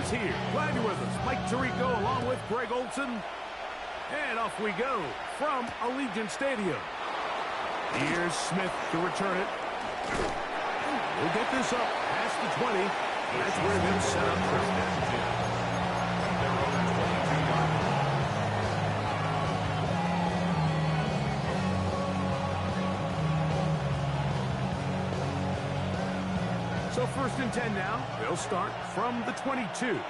is here. Glad you're with us. Mike Tirico along with Greg Olson. And off we go from Allegiant Stadium. Here's Smith to return it. We'll get this up past the 20. That's where they'll set up first down. So first and 10 now. They'll start from the 22.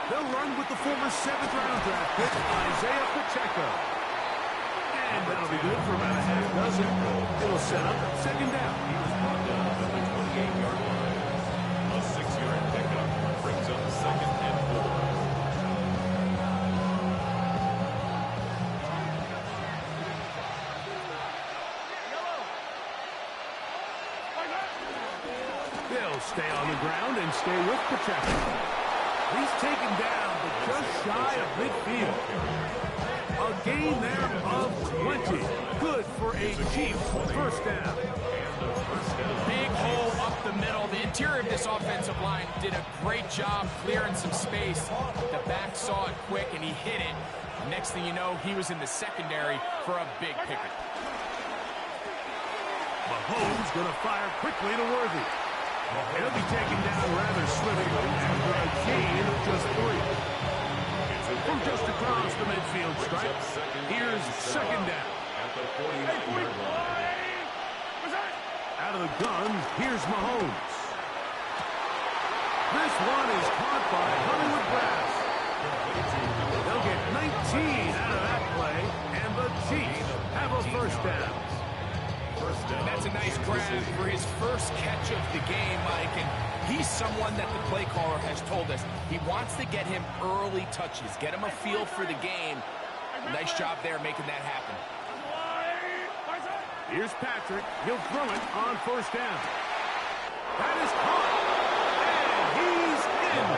They'll run with the former 7th-round draft pick, Isaiah Pacheco. And that'll be good for about a half dozen. It'll set up second down. He was brought down at the 28-yard line. A 6-yard pickup brings up second and 4. They'll stay on the ground and stay with Pacheco. He's taken down, but just shy of midfield. A gain there of 20. Good for a Chiefs first down. Big hole up the middle. The interior of this offensive line did a great job clearing some space. The back saw it quick, and he hit it. Next thing you know, he was in the secondary for a big pickup. Mahomes going to fire quickly to Worthy. He'll be taken down rather swiftly after a gain of just 3. From just across the midfield stripe, here's second down. At the 48-yard line. Out of the gun, here's Mahomes. This one is caught by Hollywood Brass. They'll get 19 out of that play, and the Chiefs have a first down. That's a nice grab for his first catch of the game, Mike. And he's someone that the play caller has told us he wants to get him early touches, get him a feel for the game. Nice job there making that happen. Here's Patrick. He'll throw it on first down. That is caught. And he's in.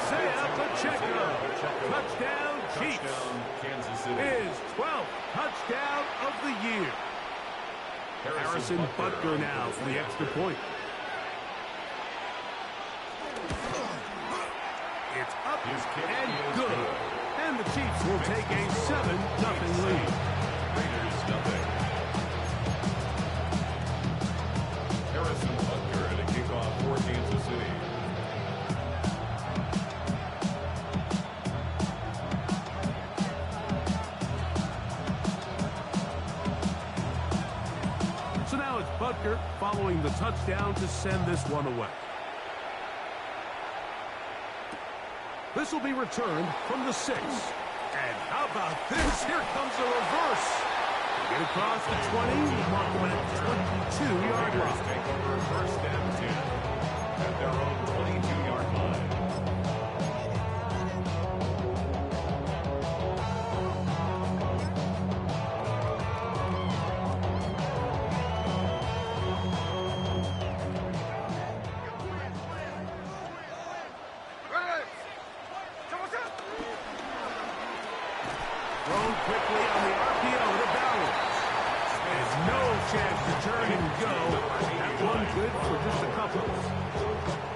Isaiah Pacheco. Touchdown, Chiefs. His 12th touchdown of the year. Harrison Butker now for the extra point. It's up and good. And the Chiefs will take a 7-0 lead. Raiders nothing. Harrison Butker to kick off for Kansas City. So now it's Butker following the touchdown to send this one away. This will be returned from the 6. And how about this? Here comes a reverse. Get across the 20, mark them at the 22-yard line. Take over first and 10 at their own 22-yard line. Thrown quickly on the RPO to Ballard. There's no chance to turn and go. That one good for just a couple.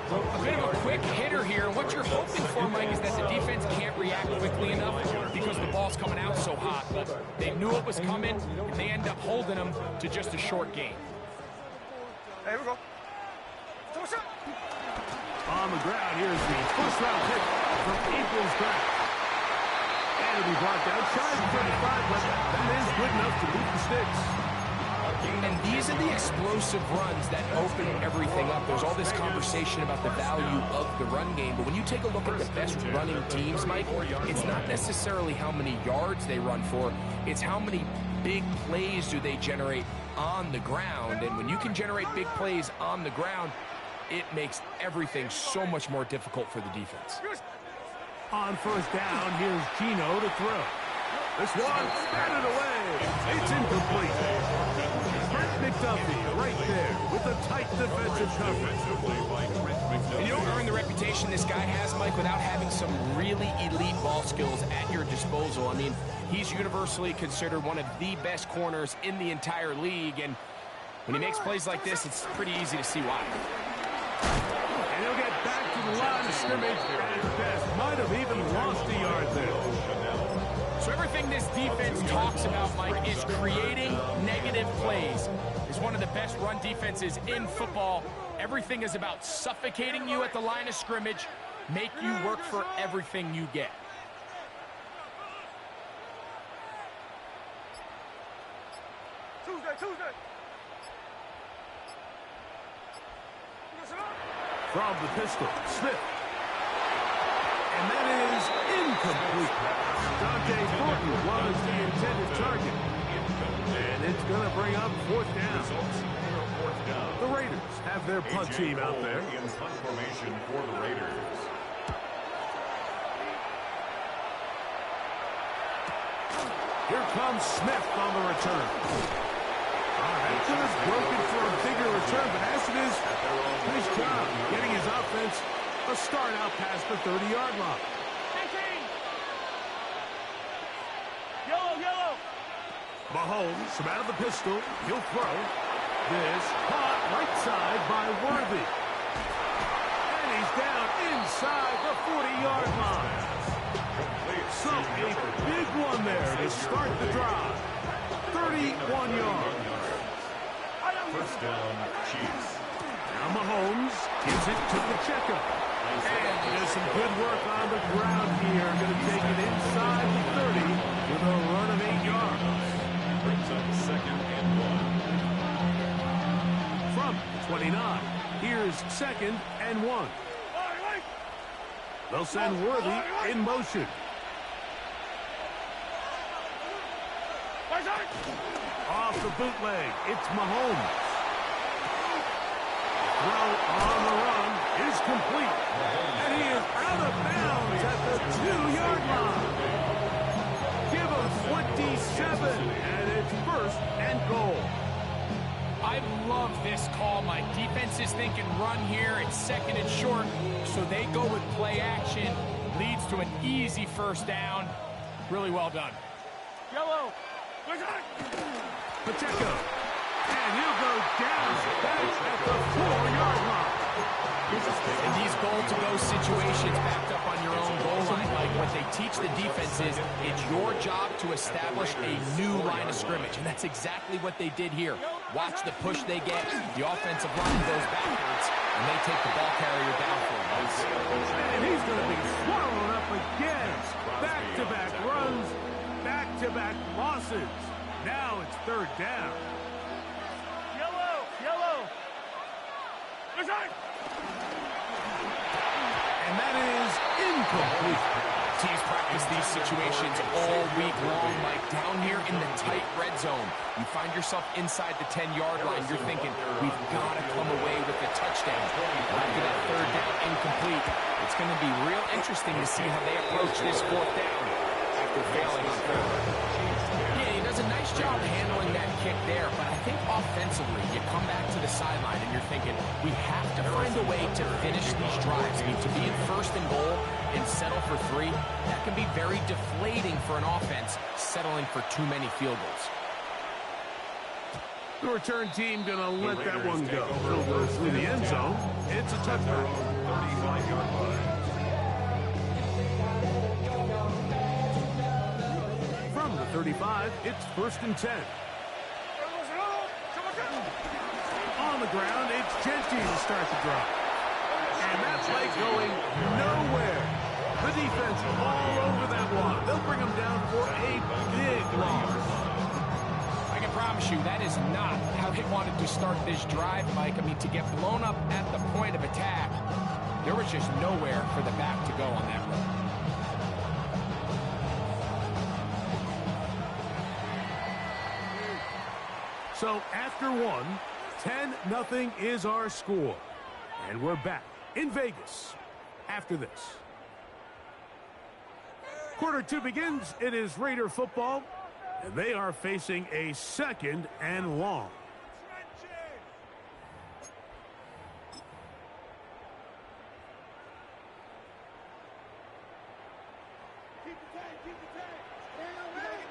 A bit of a quick hitter here. What you're hoping for, Mike, is that the defense can't react quickly enough because the ball's coming out so hot. But they knew it was coming, and they end up holding them to just a short gain. Hey, here we go. On the ground, here's the first-round pick from April's draft. And it'll be brought down shy of 35, but that is good enough to beat the sticks. And these are the explosive runs that open everything up. There's all this conversation about the value of the run game, but when you take a look at the best running teams, Mike, it's not necessarily how many yards they run for, it's how many big plays do they generate on the ground. And when you can generate big plays on the ground, it makes everything so much more difficult for the defense. On first down, here's Gino to throw. This one, batted away. It's incomplete. Brett McDuffie right there with a tight defensive coverage. And you don't earn the reputation this guy has, Mike, without having some really elite ball skills at your disposal. I mean, He's universally considered one of the best corners in the entire league, and when he makes plays like this, it's pretty easy to see why. And he'll get back to the line of scrimmage at best. Might have even lost a yard there. So everything this defense talks about, Mike, is creating negative plays. It's one of the best run defenses in football. Everything is about suffocating you at the line of scrimmage, make you work for everything you get. Tuesday. From the pistol, Smith. And that is incomplete. Dante Thornton was the intended target. And it's going to bring up fourth down. The Raiders have their punt team out there. In punt formation for the Raiders. Here comes Smith on the return. That could have broken for a bigger return, but as it is, nice job getting his offense a start out past the 30-yard line. Yellow. Mahomes from out of the pistol. He'll throw. This caught right side by Worthy. And he's down inside the 40-yard line. So a big one there to start the drive. 31 yards. First down, Chiefs. Now Mahomes gives it to the checkup. And does some good work on the ground here. Going to take it inside the 30 with a run of 8 yards. Brings up second and 1. From 29, here's second and 1. They'll send Worthy in motion. Off the bootleg, it's Mahomes. Throw on the run is complete. And he is out of bounds at the 2-yard line. Give him 27, and it's first and goal. I love this call. My defense is thinking run here. It's second and short, so they go with play action. Leads to an easy first down. Really well done. Yellow. Pacheco. And he'll go down back at the 4-yard line. In these goal-to-go situations backed up on your own goal line, like what they teach the defense is it's your job to establish a new line of scrimmage, and that's exactly what they did here. Watch the push they get. The offensive line goes backwards, and they take the ball carrier down for them. And he's going to be swallowed up again. Back-to-back runs, back-to-back losses. Now it's third down. Yellow. And that is incomplete. Teams practice these situations all week long, Mike. Down here in the tight red zone, you find yourself inside the 10-yard line. You're thinking, we've got to come away with a touchdown. After that third down incomplete, it's going to be real interesting to see how they approach this fourth down after failing on third. Yeah, he does a nice job handling that kick there, but I think offensively, you come back to the sideline and you're thinking, we have to find a way to finish these drives. I mean, to be in first and goal and settle for 3, that can be very deflating for an offense settling for too many field goals. The return team going to let that one go. It'll go through the end zone. It's a touchback. 35-yard line. From the 35, it's first and 10. On the ground, it's Genty to start the drive. And that play going nowhere. The defense all over that one. They'll bring them down for a big loss. I can promise you that is not how they wanted to start this drive, Mike. I mean, to get blown up at the point of attack, there was just nowhere for the back to go on that run. So after 10-0 is our score. And we're back in Vegas after this. Quarter 2 begins. It is Raider football, and they are facing a second and long. Keep the tank. Stay away.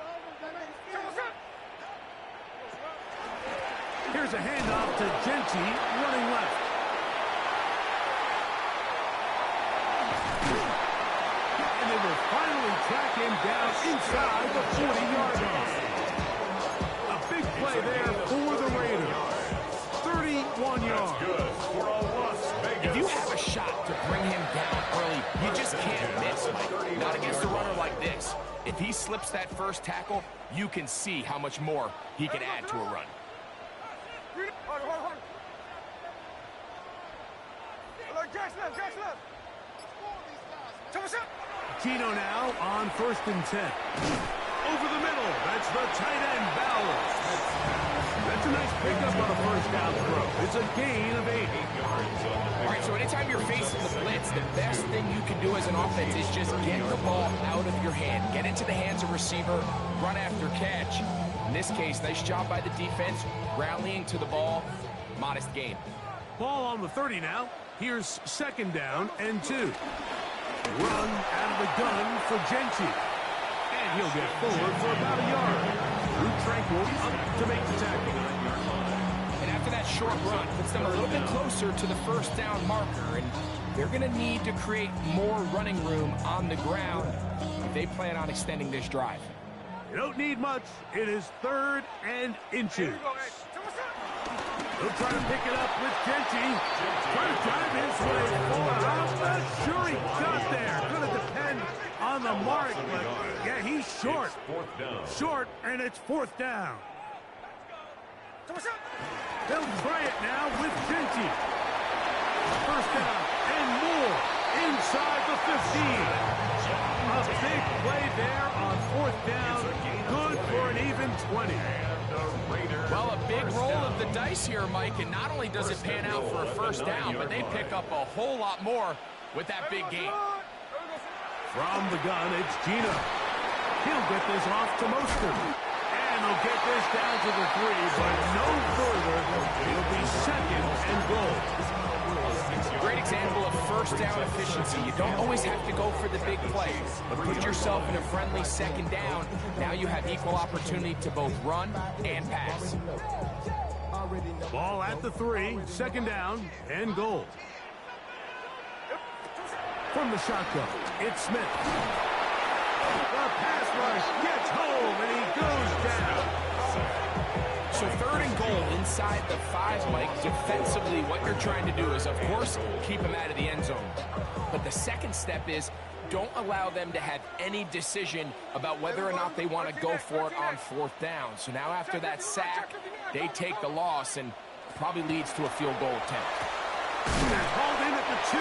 Here's a handoff to Genty, running left. And they will finally track him down inside the 40-yard line. A big play there for the Raiders. 31 yards. Good for a Las Vegas. If you have a shot to bring him down early, you just can't miss, Mike. Not against a runner like this. If he slips that first tackle, you can see how much more he can add to a run. Gino now on 1st and 10. Over the middle. That's the tight end, Bowers. That's a nice pickup on a first down throw. It's a gain of 8. All right, so anytime you're facing the blitz, the best thing you can do as an offense is just get the ball out of your hand. Get into the hands of receiver, run after catch. In this case, nice job by the defense, rallying to the ball. Modest gain. Ball on the 30 now. Here's 2nd down and 2. Run out of the gun for Genty. And he'll get forward for about a yard. Drew Tranquil up to make the tackle. And after that short run, puts them a little bit closer to the first down marker. And they're going to need to create more running room on the ground if they plan on extending this drive. You don't need much. It is 3rd and inches. He'll try to pick it up with Genty. Trying to drive his way forward. I'm not sure he got there. Going to depend on the mark, but yeah, he's short. Short, and it's 4th down. They'll try it now with Genty. 1st down and more inside the 15. A big play there on 4th down. Good for an even 20. Well, a big roll of the dice here, Mike, and not only does it pan out for a first down, but they pick up a whole lot more with that big gain. From the gun, it's Gino. He'll get this off to Mostert. And he'll get this down to the 3, but no further. It'll be 2nd and goal. Great example of first down efficiency. You don't always have to go for the big play, but put yourself in a friendly 2nd down. Now you have equal opportunity to both run and pass. Ball at the 3, 2nd down and goal. From the shotgun, it's Smith. The pass rush gets home, and he goes down. So 3rd and goal inside the 5, Mike. Defensively, what you're trying to do is, of course, keep them out of the end zone. But the second step is don't allow them to have any decision about whether or not they want to go for it on 4th down. So now after that sack, they take the loss and probably leads to a field goal attempt. That's hauled in at the 2.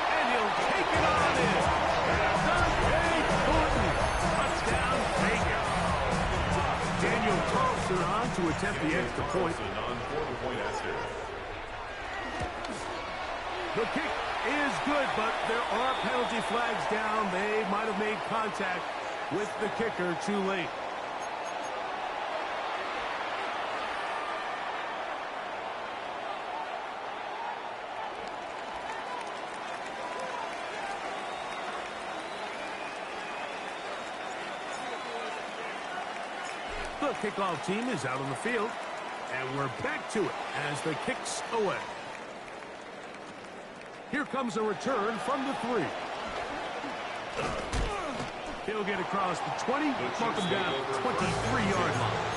And he'll take it on in. Dante Thornton. Touchdown, Vegas. Daniel Thompson on to attempt the extra point. The kick is good, but there are penalty flags down. They might have made contact with the kicker too late. The kickoff team is out on the field, and we're back to it as the kick's away. Here comes a return from the 3. He'll get across the 20, mark him down at the 23-yard line.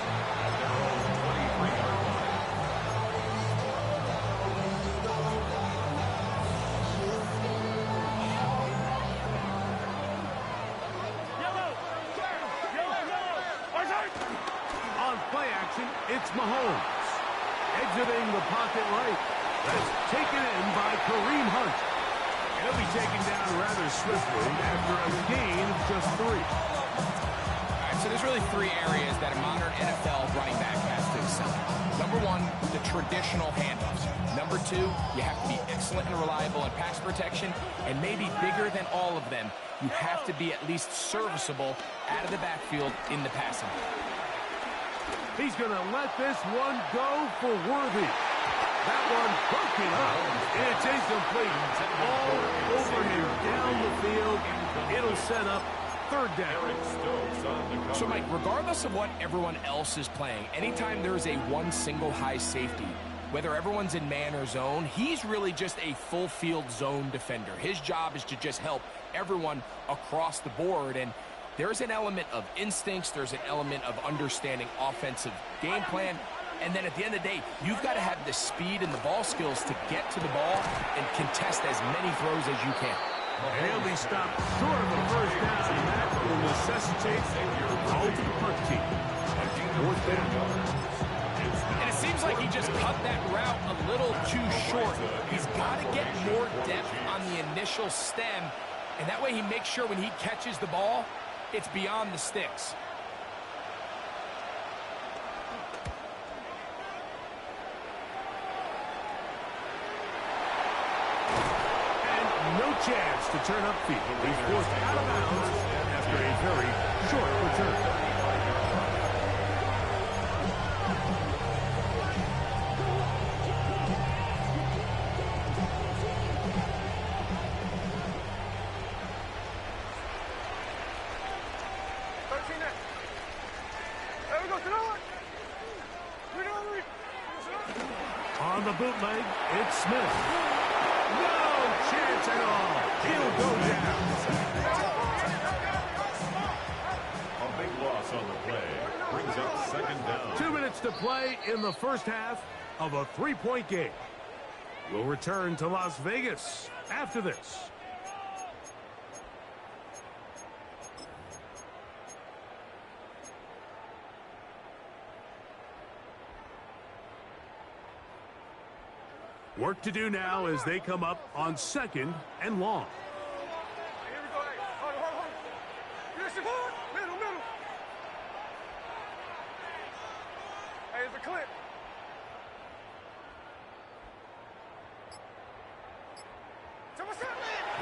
It's Mahomes. Exiting the pocket right. That's taken in by Kareem Hunt. He'll be taken down rather swiftly after a gain of just 3. All right, so there's really 3 areas that a modern NFL running back has to excel. Number 1, the traditional handoffs. Number 2, you have to be excellent and reliable in pass protection. And maybe bigger than all of them, you have to be at least serviceable out of the backfield in the passing. He's going to let this one go for Worthy. That one broken up. It's incomplete. All over him down the field. It'll set up third down. Eric Stokes on the cover. So, Mike, regardless of what everyone else is playing, anytime there is a one single high safety, whether everyone's in man or zone, he's really just a full field zone defender. His job is to just help everyone across the board. And there's an element of instincts, there's an element of understanding offensive game plan, and then at the end of the day, you've got to have the speed and the ball skills to get to the ball and contest as many throws as you can. And he'll be stopped short of the first down, and that will necessitate the call to the punt team. Fourth down. And it seems like he just cut that route a little too short. He's got to get more depth on the initial stem, and that way he makes sure when he catches the ball, it's beyond the sticks. And no chance to turn upfield. He's forced out of bounds after a very short return. On the bootleg, it's Smith. No chance at all. He'll go down. A big loss on the play. Brings up second down. 2 minutes to play in the first half of a three-point game. We'll return to Las Vegas after this. Work to do now as they come up on second and long. Here we go. Hey, hold on. Listen, middle. Hey, it's a clip. So what's up?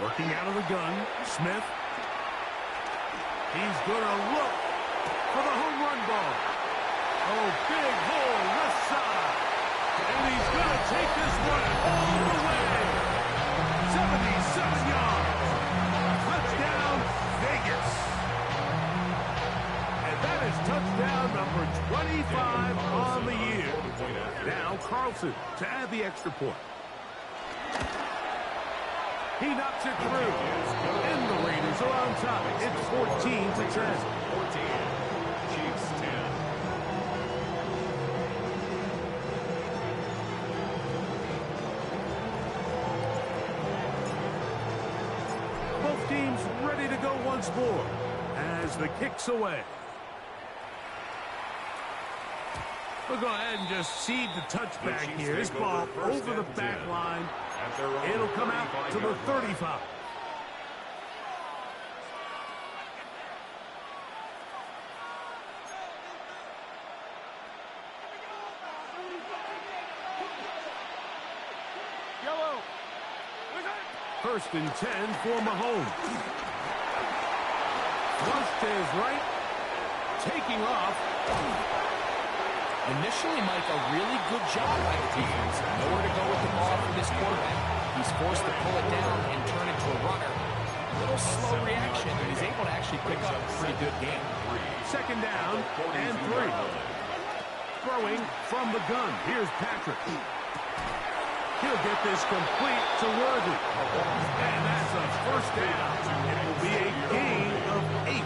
Working out of the gun, Smith. He's going to look for the home run ball. Oh, big hole left side. And he's going to take this one all the way. 77 yards. Touchdown, Vegas. And that is touchdown number 25 on the year. Now Carlson to add the extra point. He knocks it through. And the Raiders are on top. It's 14-10. 14. Chiefs 10. Both teams ready to go once more as the kick's away. We'll go ahead and just seed the touchback here. This ball over the back line. It'll come out to the 35. Yellow. First and 10 for Mahomes. Flush to his right. Taking off. Initially, Mike, a really good job by the defense. Nowhere to go with the ball for this quarterback. He's forced to pull it down and turn it to a runner. A little slow reaction, and he's able to actually pick up a pretty good game. Second down and 3. Throwing from the gun. Here's Patrick. He'll get this complete to Worthy. And that's a first down. It will be a gain of 8.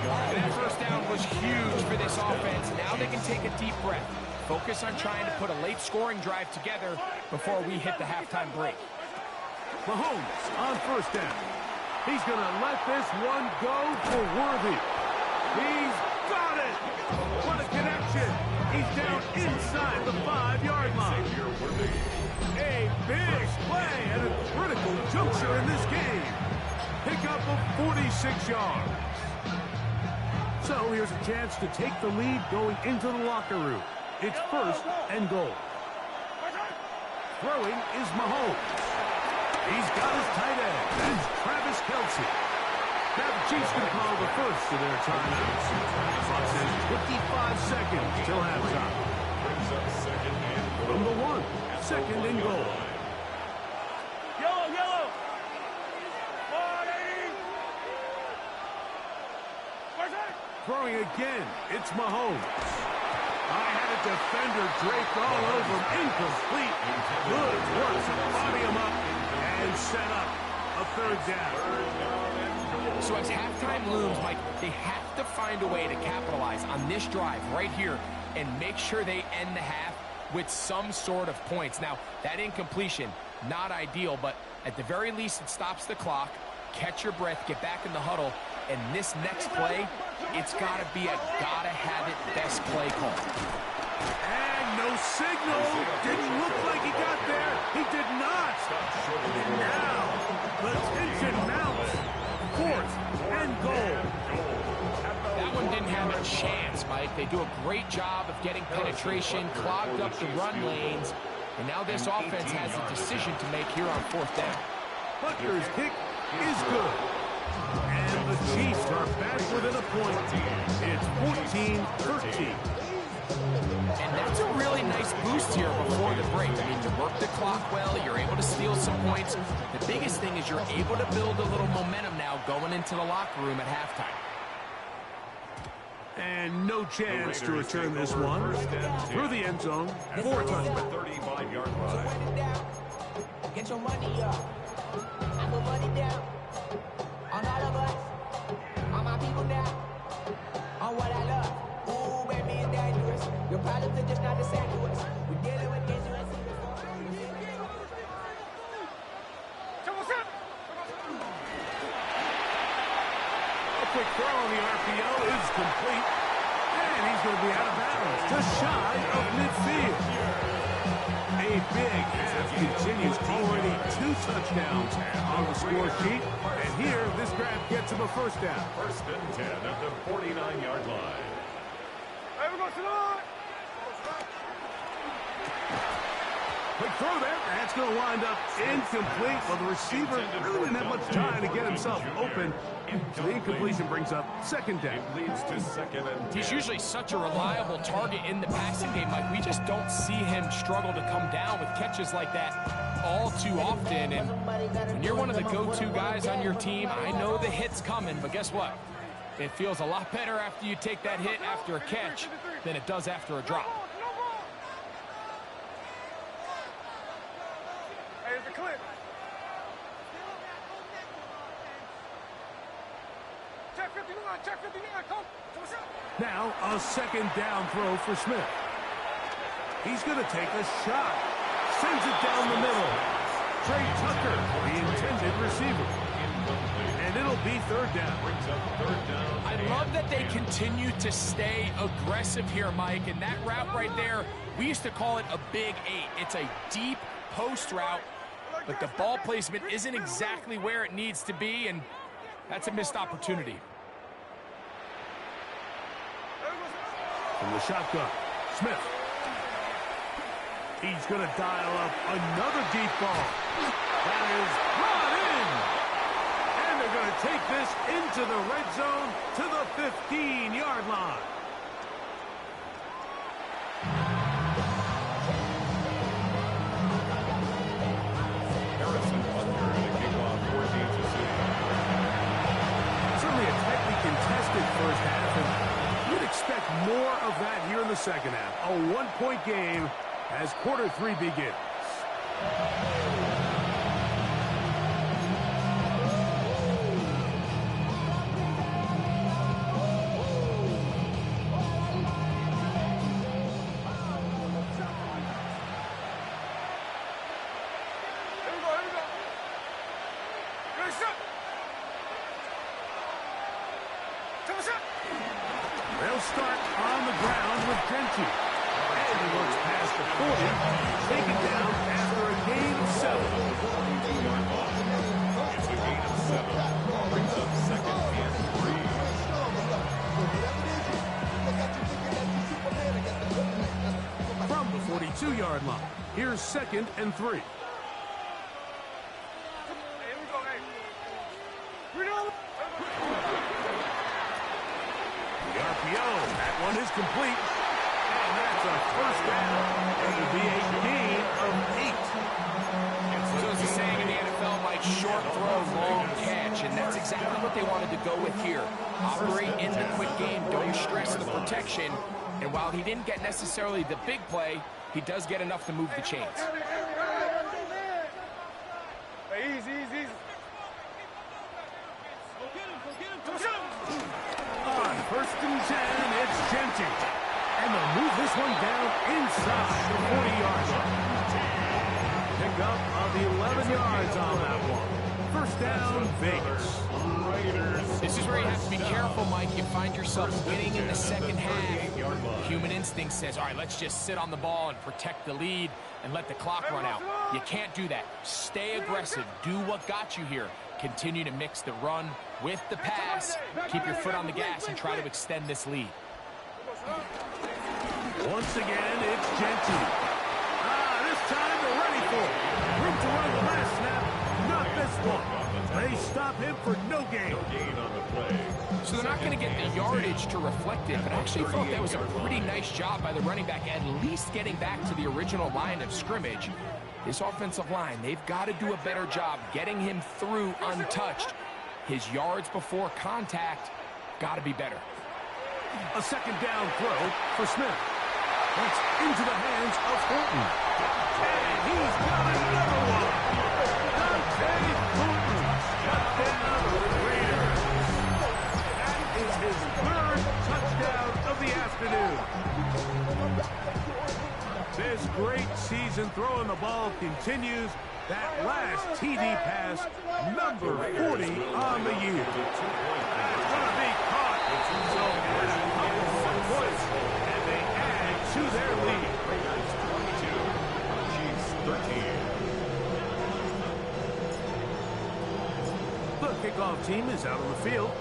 And that first down was huge for this offense. Now they can take a deep breath. Focus on trying to put a late scoring drive together before we hit the halftime break. Mahomes on first down. He's going to let this one go for Worthy. He's got it. What a connection. He's down inside the 5-yard line. A big play at a critical juncture in this game. Pickup of 46 yards. So here's a chance to take the lead going into the locker room. It's first and goal. Throwing is Mahomes. He's got his tight end. That's Travis Kelce. Now the Chiefs can call the first of their timeouts. Clock says 25 seconds till halftime. From the 1, second and goal. Yellow. throwing again. It's Mahomes. I had a defender draped all over him. Incomplete. Good work to body him up and set up a third down. So as halftime looms, Mike, they have to find a way to capitalize on this drive right here and make sure they end the half with some sort of points. Now, that incompletion, not ideal, but at the very least, it stops the clock. Catch your breath, get back in the huddle, and this next play, it's got to be a gotta-have-it best play call. And no signal. Didn't look like he got there. He did not. And now, the tension mounts. 4th and goal. That one didn't have a chance, Mike. They do a great job of getting penetration, clogged up the run lanes, and now this offense has a decision to make here on 4th down. Butker's kick is good. And the Chiefs are back within a point. It's 14-13. And that's a really nice boost here before the break. I mean, you work the clock well, you're able to steal some points. The biggest thing is you're able to build a little momentum now going into the locker room at halftime. And no chance to return this one. Through the end zone, 4 touchdowns. 35-yard line. Get your money up. I put money down on all of us, on my people now, on what I love. Ooh, baby, it's dangerous. Your problems are just not the same to us. We're dealing with dangerous. A quick throw on the RPO is complete. And he's going to be out of bounds, just shy of midfield. A big half continues. Already 2 touchdowns on the score sheet. And here, this grab gets him a first down. 1st and 10 at the 49-yard line. Quick throw there. That's going to wind up incomplete. Well, the receiver really didn't have much time to get himself open. So the incompletion brings up 2nd down. It leads to 2nd and 10. He's usually such a reliable target in the passing game, Mike. We just don't see him struggle to come down with catches like that all too often. And when you're one of the go-to guys on your team, I know the hit's coming, but guess what? It feels a lot better after you take that hit after a catch than it does after a drop. Here's the clip. Check 59, check 59, come. Now, a 2nd down throw for Smith. He's going to take a shot. Sends it down the middle. Trey Tucker, the intended receiver. And it'll be 3rd down. I love that they continue to stay aggressive here, Mike. And that route right there, we used to call it a big 8. It's a deep post route, but the ball placement isn't exactly where it needs to be, and that's a missed opportunity. From the shotgun, Smith. He's going to dial up another deep ball. That is brought in. And they're going to take this into the red zone to the 15-yard line. Certainly a tightly contested first half, and you'd expect more of that here in the second half. A 1-point game as quarter 3 begins. They'll start on the ground with Gentry. And he works past the 40, taken down after a gain of 7. It's a gain of 7. Brings up 2nd and 3. From the 42-yard line, here's 2nd and 3. The RPO, that one is complete. And that's a a first down. It will be a gain of 8. So as the saying in the NFL, Mike, short throw, long catch, and that's exactly what they wanted to go with here. Operate in the quick game, don't stress the protection, and while he didn't get necessarily the big play, he does get enough to move the chains. Hey, easy, easy, easy. On first and 10, it's Genty. And they'll move this one down inside the 40-yard line. Pick up of 11 yards on that one. First down, Vegas. This is where you have to be careful, Mike. You find yourself winning in the second half. Human instinct says, all right, let's just sit on the ball and protect the lead and let the clock run out. You can't do that. Stay aggressive. Do what got you here. Continue to mix the run with the pass. Keep your foot on the gas and try to extend this lead. Once again, it's Genty. This time they're ready for it. Room to run the last snap. Not this one. They stop him for no gain. On the play. So they're not going to get the yardage to reflect it, but I actually thought that was a pretty nice job by the running back, at least getting back to the original line of scrimmage. This offensive line, they've got to do a better job getting him through untouched. His yards before contact got to be better. A second down throw for Smith. That's into the hands of Horton. And he's got another one. Dante Horton. Touchdown, Raiders. That is his third touchdown of the afternoon. This great season throwing the ball continues. That last TD pass, number 40 on the year. That's going to be caught. So add a couple more points, and they add to their lead. Raiders 22, Chiefs 13. The kickoff team is out on the field,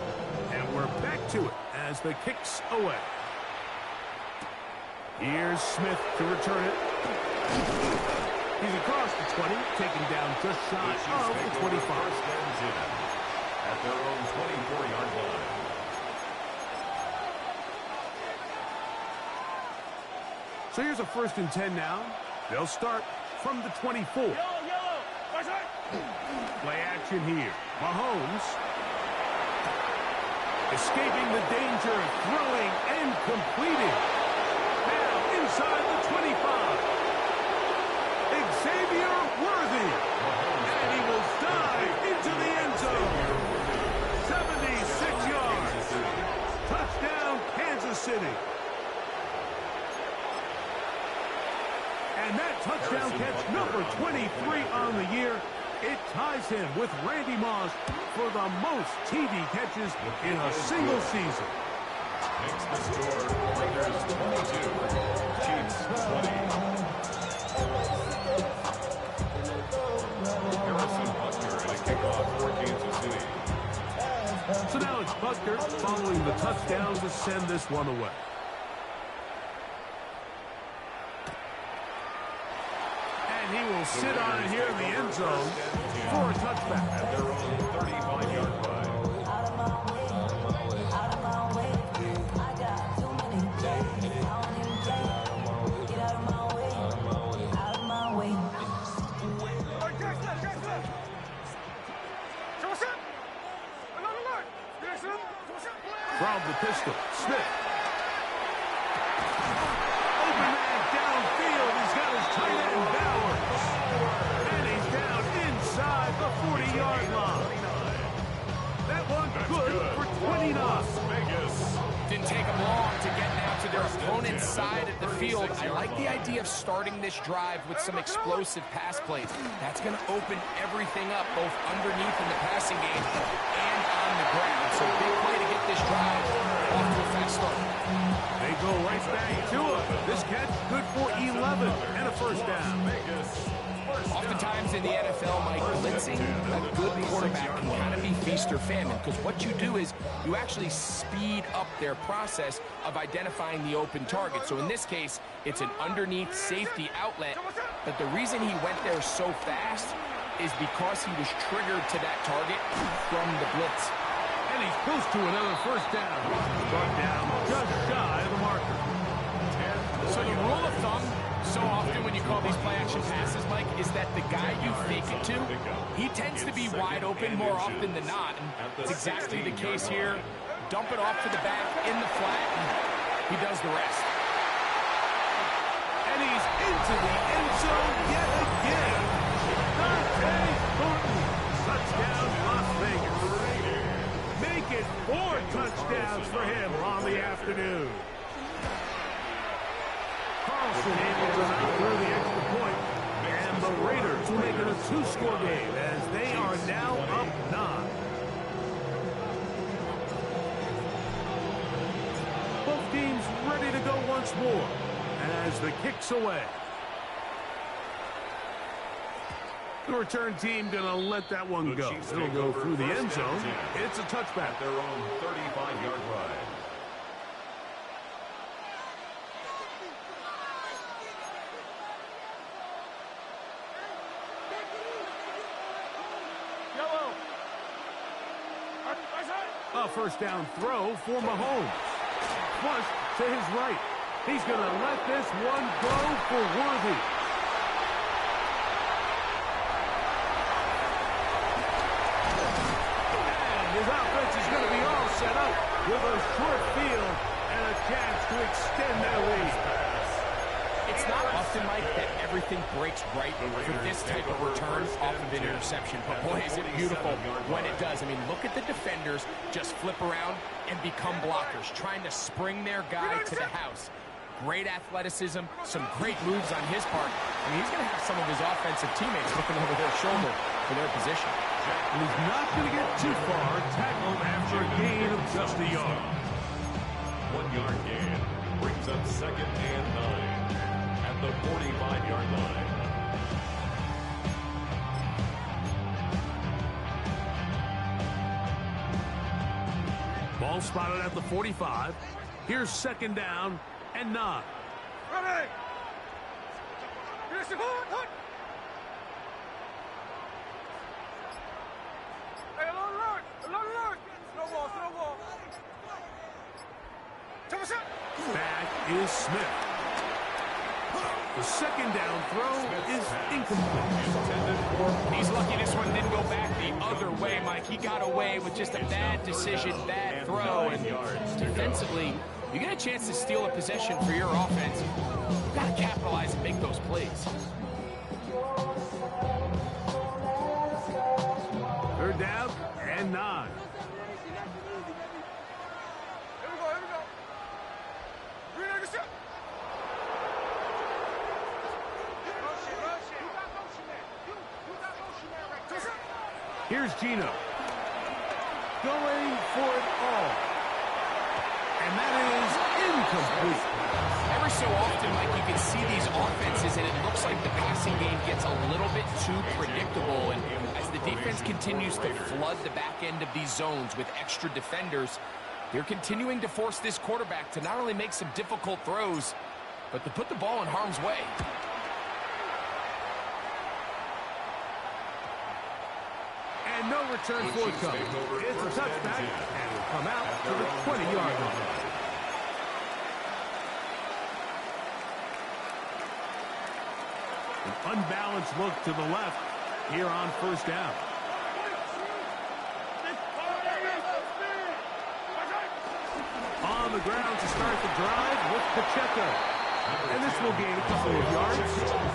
and we're back to it as the kick's away. Here's Smith to return it. He's across the 20, taken down just shy of the 25. At their own 24-yard line. So here's a first and 10 now. They'll start from the 24. Yellow, right side. Play action here. Mahomes escaping the danger, throwing and completing. Now inside the 25. Xavier Worthy. And he will dive into the end zone. 76 yards. Touchdown, Kansas City. And that touchdown catch, number 23 on the year, it ties him with Randy Moss for the most TD catches in a single season. Makes the score Raiders 22, Chiefs 20. Harrison Butker at a kickoff for Kansas City. So now it's Butker following the touchdown to send this one away. And he will sit on it here in the end zone for a touchback. At their own 35-yard line. From the pistol, Smith. Open man downfield. He's got his tight end Bowers. And he's down inside the 40-yard line. That one good for 29. Vegas. Didn't take them long to get now to their opponent's side of the field. I like the idea of starting this drive with some explosive pass plays. That's going to open everything up, both underneath in the passing game and on the ground. So big play to get this drive off to a fast start. They go right back to it. This catch good for 11 and a first down. Oftentimes in the NFL, Mike, blitzing a good quarterback can kind of be feast or famine, because what you do is you actually speed up their process of identifying the open target. So in this case, it's an underneath safety outlet, but the reason he went there so fast is because he was triggered to that target from the blitz. And he's close to another first down. Brought down just shy of the marker. 10 So the rule of thumb, so often when you call these play-action passes, Mike, is that the guy you fake it to, he tends to be wide open more often than not. And it's exactly the case here. Dump it off to the back in the flat, and he does the rest. And he's into the end zone yet again. Touchdown, Las Vegas. Make it 4 touchdowns for him on the afternoon. Carlson able to knock through the extra point. And the Raiders will make it a 2-score game as they are now up 9. Both teams ready to go once more as the kick's away. The return team going to let that one go. It'll go through the end zone. It's a touchback. At their own 35-yard line. A first down throw for Mahomes. Flush to his right. He's going to let this one go for Worthy. And his offense is going to be all set up with a short field and a chance to extend their lead. It's not often, Mike, that everything breaks right for this type of return off of an interception. But boy, is it beautiful when it does. I mean, look at the defenders just flip around and become blockers, trying to spring their guy to the house. Great athleticism, some great moves on his part. I mean, he's going to have some of his offensive teammates looking over their shoulder for their position. And he's not going to get too far. Tackled after a gain of just a yard. 1-yard gain brings up 2nd and 9. At the 45-yard line. Ball spotted at the 45. Here's 2nd down and 9. Ready. Here's the ball. Hey, along the line. Along the line. Slow ball, slow ball. Back is Smith. The 2nd down throw is incomplete. He's lucky this one didn't go back the other way, Mike. He got away with just a bad decision, bad throw. And defensively, you get a chance to steal a possession for your offense. You've got to capitalize and make those plays. 3rd down and 9. Here we go, here we go. Green on the shot. Here's Gino. Going for it all. And that is incomplete. Every so often, Mike, you can see these offenses, and it looks like the passing game gets a little bit too predictable. And as the defense continues to flood the back end of these zones with extra defenders, they're continuing to force this quarterback to not only make some difficult throws, but to put the ball in harm's way. And no return forthcoming. It's a touchback, and will come out to the 20-yard line. An unbalanced look to the left here on 1st down. On the ground to start the drive with Pacheco. And this will gain a couple of yards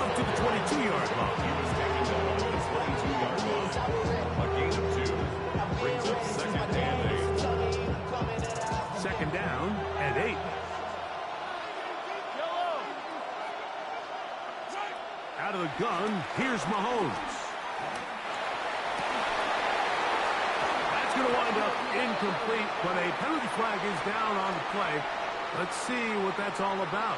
up to the 22-yard line. He was taken down to the 22-yard line. A gain of 2 brings up 2nd and 8. 2nd down and 8. Out of the gun, here's Mahomes. That's going to wind up incomplete, but a penalty flag is down on the play. Let's see what that's all about.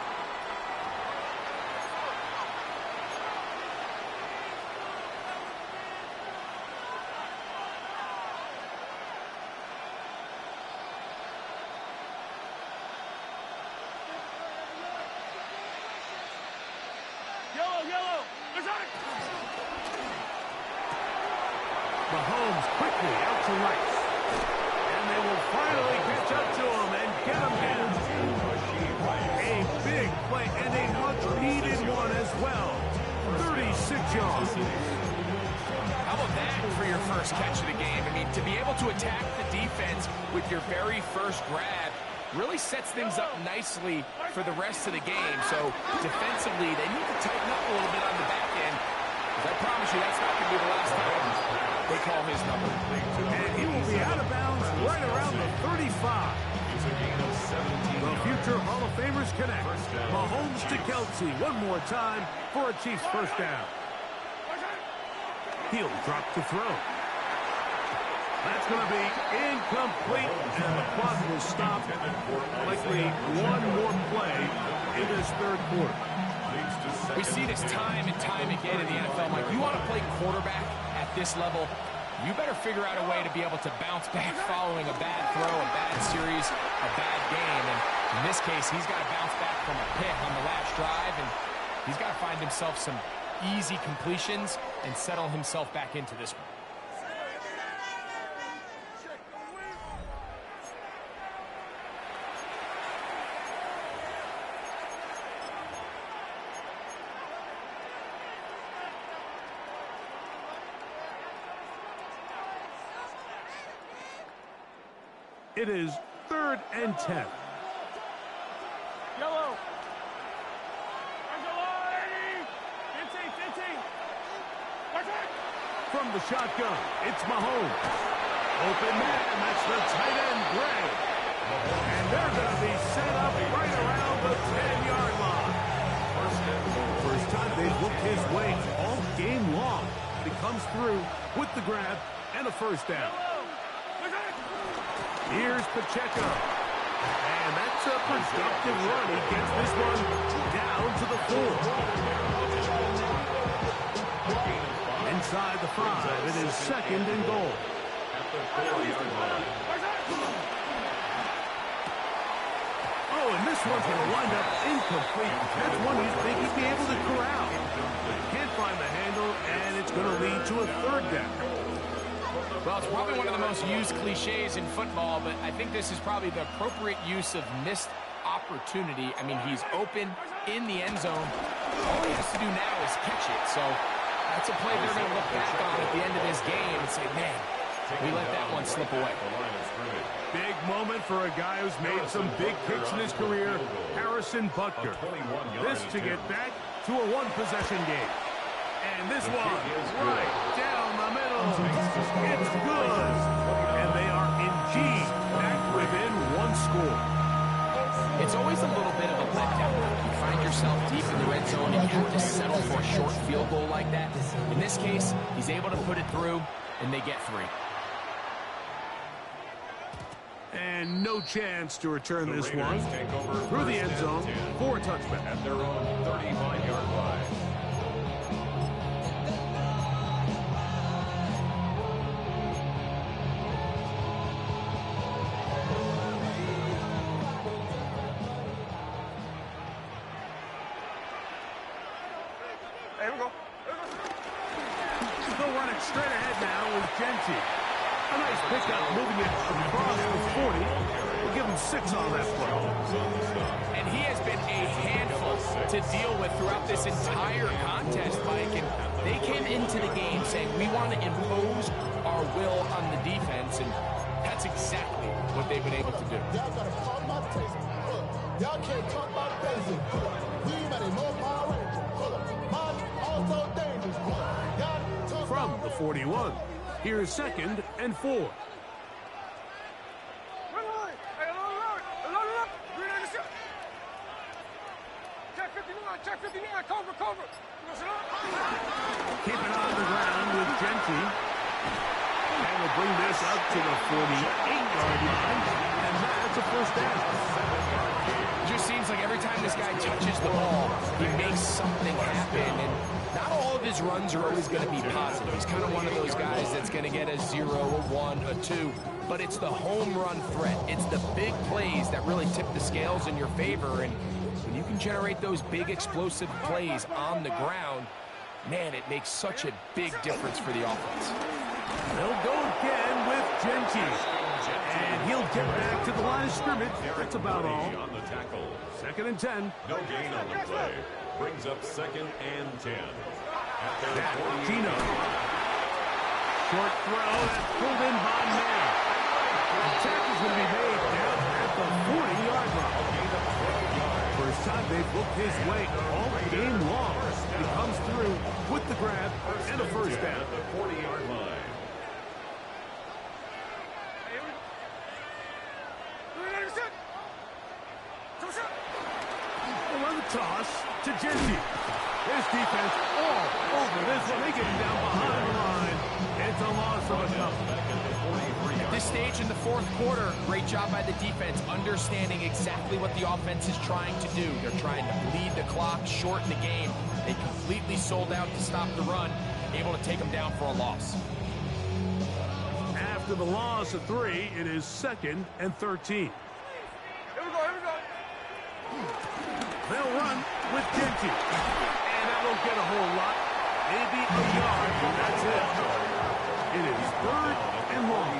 Mahomes quickly out to right. And they will finally catch up to him and get him down. A big play. And first catch of the game. I mean, to be able to attack the defense with your very first grab really sets things up nicely for the rest of the game. So defensively, they need to tighten up a little bit on the back end. I promise you, that's not going to be the last time they call his number. And he will be out of bounds right around the 35. It's a gain of 17 The yards. future Hall of Famers connect. Mahomes to Kelsey one more time for a Chiefs first down. He'll drop to throw. That's going to be incomplete, and the clock will stop. Likely one more play in this third quarter. We see this time and time again in the NFL, Mike. You want to play quarterback at this level, you better figure out a way to be able to bounce back following a bad throw, a bad series, a bad game. And in this case, he's got to bounce back from a pick on the last drive, and he's got to find himself some easy completions and settle himself back into this one. It is 3rd and 10. Yellow. From the shotgun, it's Mahomes. Open man, that's the tight end, Gray. And they're going to be set up right around the 10-yard line. First time they've looked his way all game long. He comes through with the grab and a first down. Here's Pacheco. And that's a productive run. He gets this one down to the 4. Inside the 5, it is 2nd and goal. At the 4-yard line. Oh, and this one's going to wind up incomplete. That's one you'd think he'd be able to corral. Can't find the handle, and it's going to lead to a 3rd down. Well, it's probably one of the most used cliches in football, but I think this is probably the appropriate use of missed opportunity. I mean, he's open in the end zone. All he has to do now is catch it. So that's a play they're going to look back on at the end of this game and say, man, we let that one slip away. Big moment for a guy who's made some big kicks in his career, Harrison Butker. This to get back to a one-possession game. And this one, right down the middle. It's good. And they are indeed back within one score. It's always a little bit of a letdown. You find yourself deep in the red zone and you have to settle for a short field goal like that. In this case, he's able to put it through, and they get 3. And no chance to return this one through the end zone for a touchback. At their own 35-yard line. Here we go. They'll run it straight ahead now with Genty. A nice pickup, moving it across the 40. We'll give him 6 on that play. And he has been a handful to deal with throughout this entire contest, Mike. And they came into the game saying, we want to impose our will on the defense, and that's exactly what they've been able to do. Y'all gotta call my taste. Y'all can't talk about basic. We better know Power Rangers. Mine also dangerous. From the 41, here's 2nd and 4. Check 59, cover. Keep it on the ground with Genty. And we'll bring this up to the 48-yard line. And that's a first down. It just seems like every time this guy touches the ball, he makes something happen. And not all of his runs are always going to be positive. He's kind of one of those guys that's going to get a 0, a 1, a 2. But it's the home run threat. It's the big plays that really tip the scales in your favor. And when you can generate those big explosive plays on the ground, man, it makes such a big difference for the offense. They'll go again with Genty. And he'll get back to the line of scrimmage. That's about all. On the tackle. 2nd and 10. No gain on the play. Brings up 2nd and 10. At their That 48. Gino. short throw that's pulled in by Madden. The tackle's going to be made down at the 40-yard line. First time they've looked his way all game long. He comes through with the grab and a first down. At the 40-yard line. On the toss to Genty. His defense all over this one. They get him down behind the line. It's a loss of a couple. At this stage in the fourth quarter, great job by the defense, understanding exactly what the offense is trying to do. They're trying to bleed the clock, shorten the game. They completely sold out to stop the run, able to take them down for a loss. After the loss of 3, it is 2nd and 13. Here we go, here we go. They'll run with Genty. And that won't get a whole lot. Maybe a yard, but that's it. It is 3rd and long.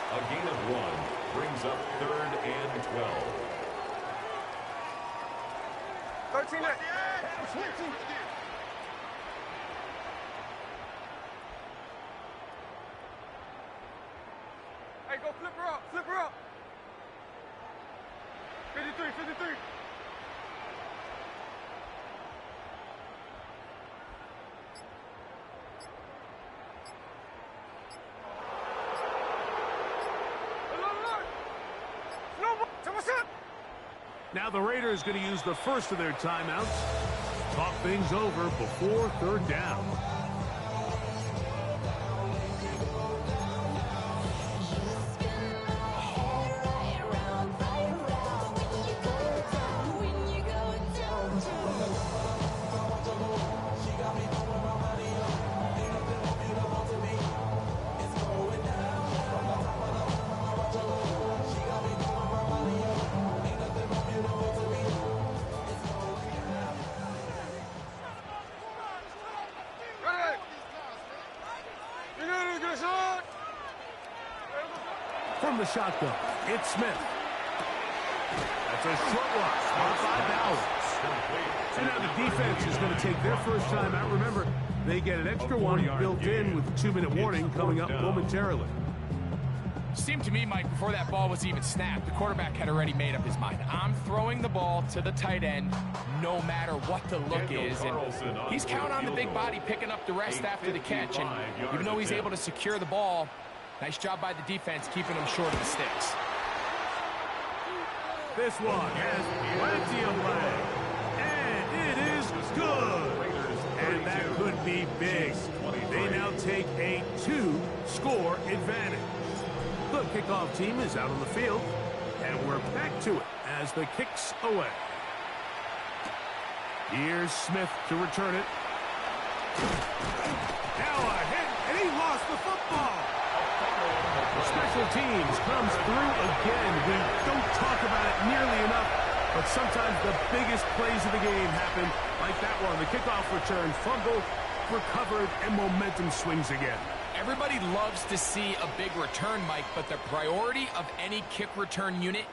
A gain of 1 brings up 3rd and 12. 13 there. Hey, go flip her up, flip her up. 53, 53. Now the Raiders going to use the first of their timeouts. Talk things over before 3rd down. From the shotgun, it's Smith. That's a short one, spot by Bowers. So now the defense is going to take their first time out. Remember, they get an extra one built in with a 2-minute warning coming up momentarily. Seemed to me, Mike, before that ball was even snapped, the quarterback had already made up his mind. I'm throwing the ball to the tight end no matter what the look is. And he's counting on the big body picking up the rest after the catch. And even though he's able to secure the ball, nice job by the defense keeping him short of the sticks. This one has plenty of leg. And it is good. And that could be big. They now take a 2-score advantage. The kickoff team is out on the field, and we're back to it as the kick's away. Here's Smith to return it. Now a hit, and he lost the football. Special teams comes through again. We don't talk about it nearly enough, but sometimes the biggest plays of the game happen like that one. The kickoff return, fumble, recovered, and momentum swings again. Everybody loves to see a big return, Mike, but the priority of any kick return unit,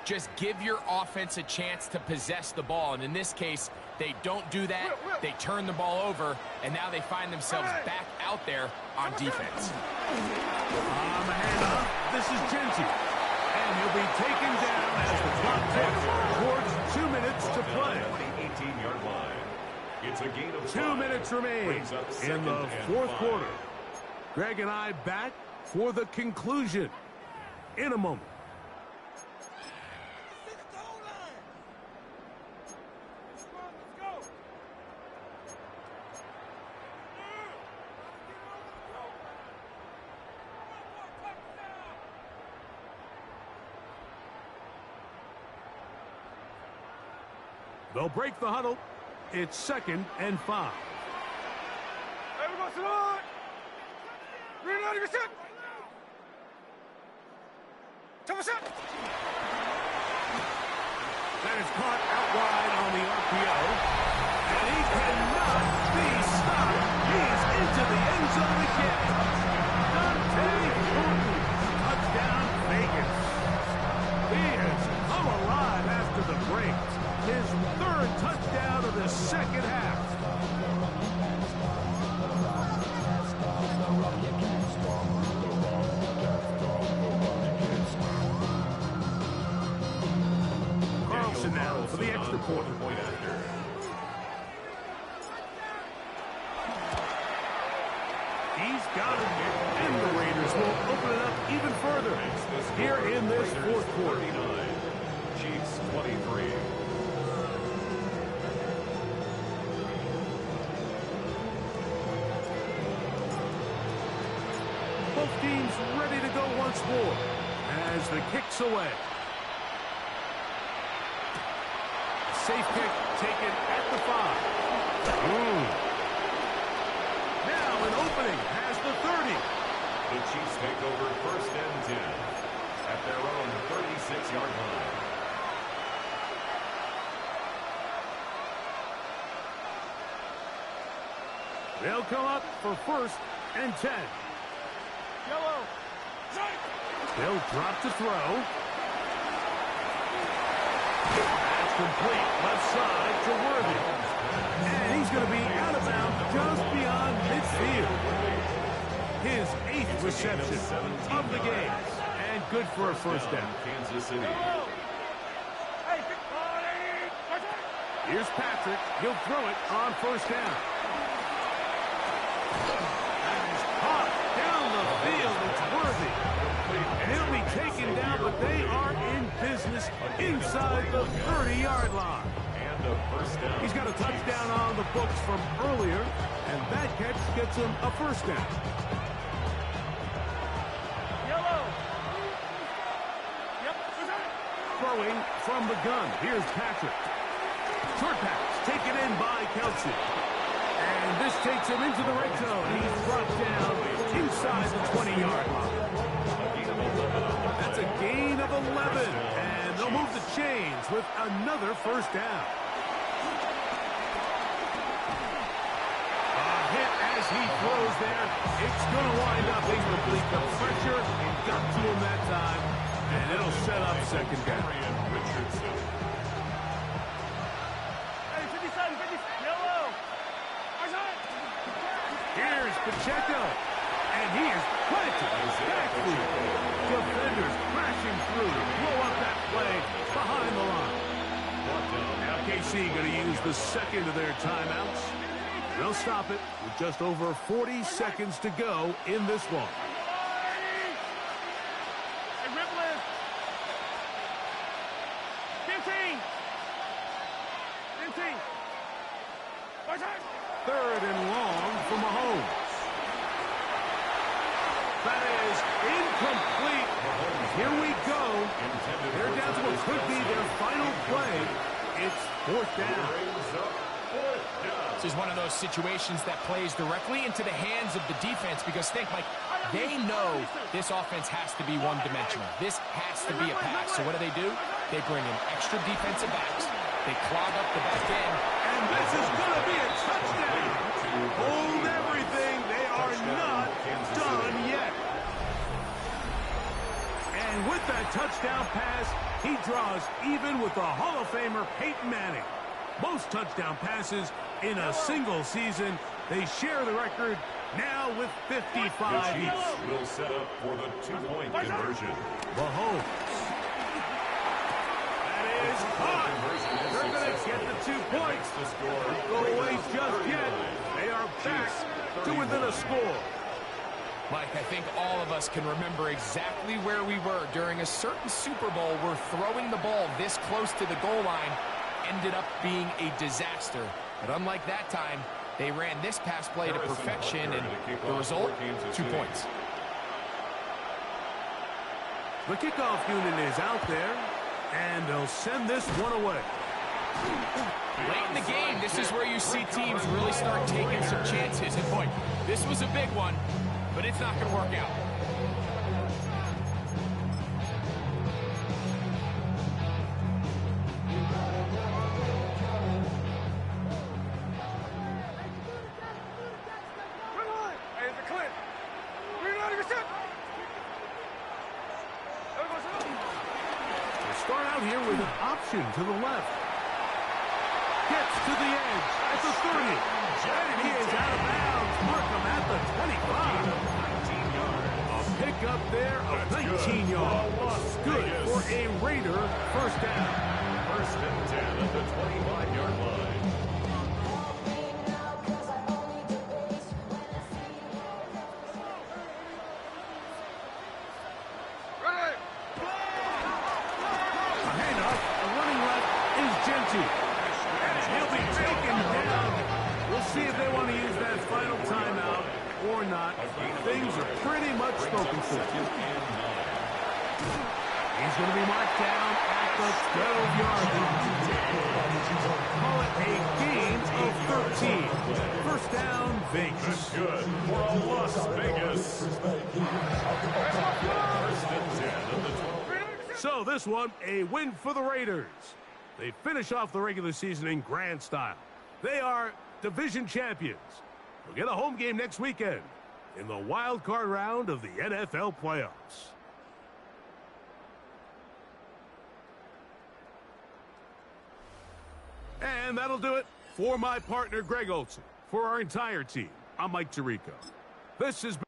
just give your offense a chance to possess the ball. And in this case, they don't do that. They turn the ball over, and now they find themselves back out there on defense. On the handoff, this is Genty. And he'll be taken down as the clock ticks towards 2 minutes to play. 18-yard line. It's a gain of 2 minutes remain in the fourth quarter. Greg and I back for the conclusion in a moment. They'll break the huddle. It's 2nd and 5. Hey, we go, Salon. Reload your shot. Top shot. That is caught out wide on the RPO. And he cannot be stopped. He's into the end zone again. Dante Thornton. Touchdown, Vegas. He has come alive after the break. His 3rd touchdown of the second half. Carlson now for the extra point. He's got it, and the Raiders will open it up even further here in this fourth quarter. Chiefs 23. Both teams ready to go once more as the kick's away. Safe kick taken at the 5. Now an opening has the 30. The Chiefs take over 1st and 10 at their own 36-yard line. They'll come up for 1st and 10. Yellow. They'll drop to throw. That's complete left side to Worthy. And he's going to be out of bounds just beyond midfield. His 8th reception of the game. And good for a first down. Kansas City. Hey, big body. Here's Patrick. He'll throw it on 1st down. And he's caught down the field. It's Worthy. And he'll be taken down, but they are in business inside the 30-yard line. And a first down. He's got a touchdown on the books from earlier, and that catch gets him a first down. Yellow. Yep. Throwing from the gun. Here's Patrick. Short pass taken in by Kelsey. And this takes him into the red zone. He's brought down inside the 20-yard line. That's a gain of 11. And they'll move the chains with another first down. A hit as he throws there. It's going to wind up incomplete. The pressure got to him that time. And it'll set up 2nd down. Richardson. Hey, 57, 50. Yellow. Here's Pacheco. And he is planted backfield. Defenders crashing through to blow up that play behind the line. Now KC going to use the 2nd of their timeouts. They'll stop it with just over 40 seconds to go in this one. Hey, Ripley. 15. 15. 3rd and long for Mahomes. That is incomplete. Here we go. They're down to what could be their final play. It's 4th down. This is one of those situations that plays directly into the hands of the defense because think, Mike, they know this offense has to be one-dimensional. This has to be a pass. So what do? They bring in extra defensive backs. They clog up the back end. And this is going to be a touchdown. Hold everything. They are not done yet. And with that touchdown pass, he draws even with the Hall of Famer Peyton Manning. Most touchdown passes in a single season. They share the record now with 55 each. Will set up for the 2-point conversion. Mahomes. That is caught. They're going to get the 2 points. Don't go away just yet. They are back to within a score. Mike, I think all of us can remember exactly where we were during a certain Super Bowl where throwing the ball this close to the goal line ended up being a disaster. But unlike that time, they ran this pass play to perfection, and the result, 2 points. The kickoff unit is out there, and they'll send this one away. Late in the game, this is where you see teams really start taking some chances. And boy, this was a big one, but it's not going to work out. Hey, it's a clip. We're not even set. We'll start out here with an option to the left. Gets to the edge at the 30. And he is out of bounds. Markham at the 25. A pickup there of 19 yards. Good for a Raider first down. First and 10 at the 25-yard line. A handoff, running left is Genty. And he'll be taken down. We'll see if they want to use that final timeout or not. Things are pretty much spoken for. He's going to be marked down at the 12-yard line. Call it a gain of 13. First down, Vegas. Good for a Las Vegas. First and 10 at the 12. So this one, a win for the Raiders. They finish off the regular season in grand style. They are division champions. They'll get a home game next weekend in the wild card round of the NFL playoffs. And that'll do it for my partner, Greg Olson. For our entire team, I'm Mike Tirico. This has been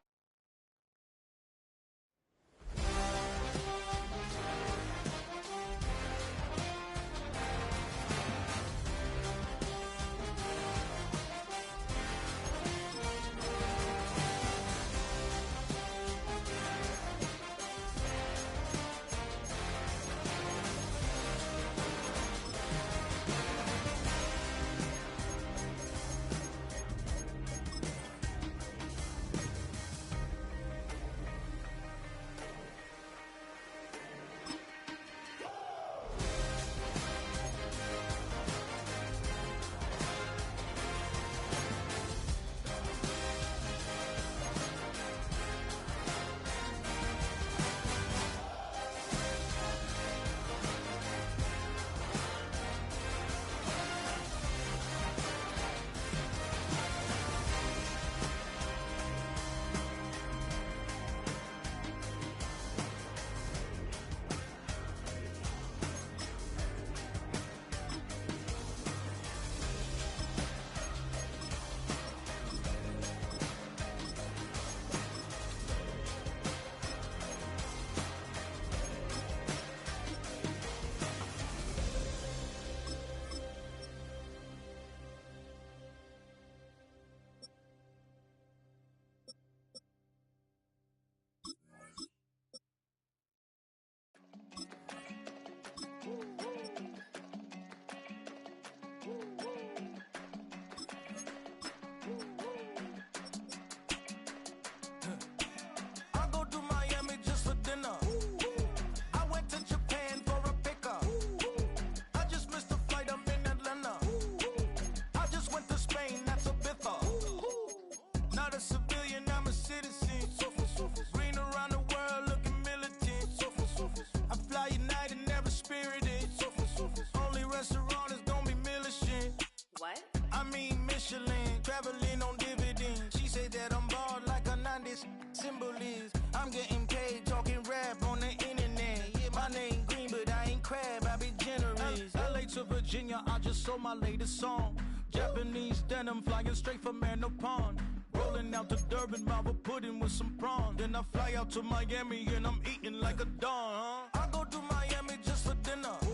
symbol is I'm getting paid talking rap on the internet. Yeah, my name green, but I ain't crab, I be generous. LA to Virginia, I just sold my latest song. Japanese denim flying straight from Manapon. Rolling out to Durban, Marble pudding with some prawn. Then I fly out to Miami and I'm eating like a don. I go to Miami just for dinner.